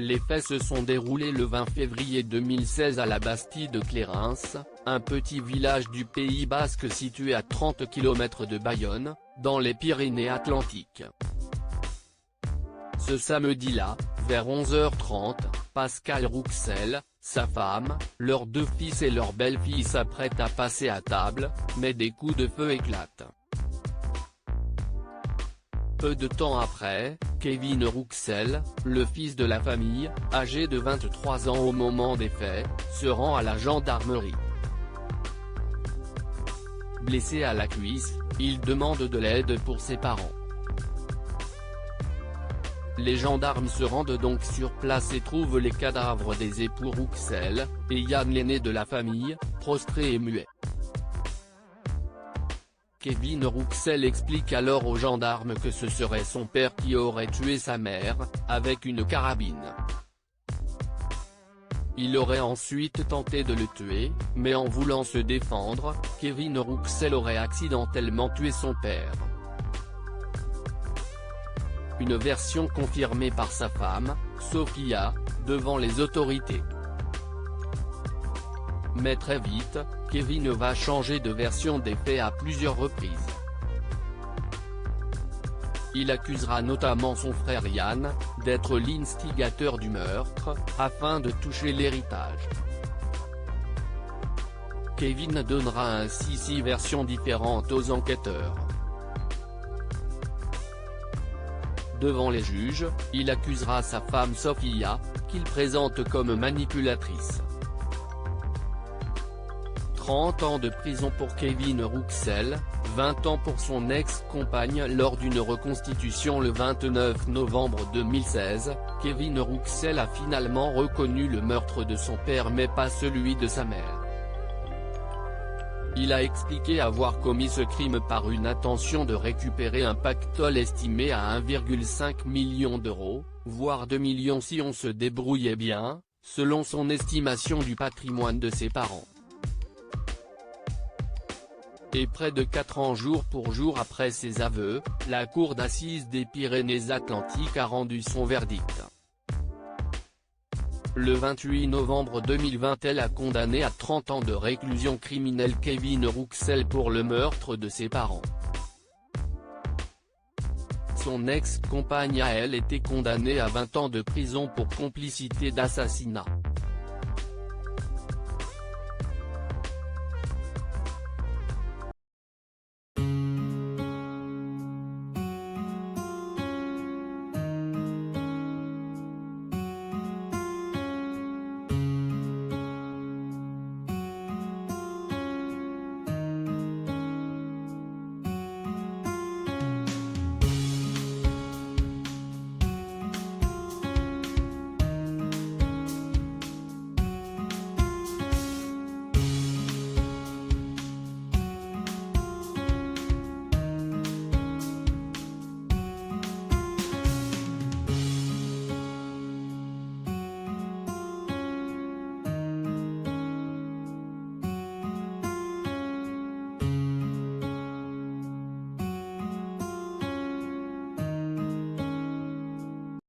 Les faits se sont déroulés le 20 février 2016 à la Bastide de Clarens, un petit village du Pays Basque situé à 30 km de Bayonne, dans les Pyrénées-Atlantiques. Ce samedi-là, vers 11h30, Pascal Rouxel, sa femme, leurs 2 fils et leur belle-fille s'apprêtent à passer à table, mais des coups de feu éclatent. Peu de temps après, Kevin Rouxel, le fils de la famille, âgé de 23 ans au moment des faits, se rend à la gendarmerie. Blessé à la cuisse, il demande de l'aide pour ses parents. Les gendarmes se rendent donc sur place et trouvent les cadavres des époux Rouxel, et Yann l'aîné de la famille, prostré et muet. Kevin Rouxel explique alors aux gendarmes que ce serait son père qui aurait tué sa mère, avec une carabine. Il aurait ensuite tenté de le tuer, mais en voulant se défendre, Kevin Rouxel aurait accidentellement tué son père. Une version confirmée par sa femme, Sophia, devant les autorités. Mais très vite, Kevin va changer de version des faits à plusieurs reprises. Il accusera notamment son frère Yann, d'être l'instigateur du meurtre, afin de toucher l'héritage. Kevin donnera ainsi 6 versions différentes aux enquêteurs. Devant les juges, il accusera sa femme Sophia, qu'il présente comme manipulatrice. 30 ans de prison pour Kevin Rouxel, 20 ans pour son ex-compagne. Lors d'une reconstitution le 29 novembre 2016, Kevin Rouxel a finalement reconnu le meurtre de son père mais pas celui de sa mère. Il a expliqué avoir commis ce crime par une intention de récupérer un pactole estimé à 1,5 million d'euros, voire 2 millions si on se débrouillait bien, selon son estimation du patrimoine de ses parents. Et près de 4 ans jour pour jour après ses aveux, la cour d'assises des Pyrénées-Atlantiques a rendu son verdict. Le 28 novembre 2020, elle a condamné à 30 ans de réclusion criminelle Kevin Rouxel pour le meurtre de ses parents. Son ex-compagne a elle été condamnée à 20 ans de prison pour complicité d'assassinat.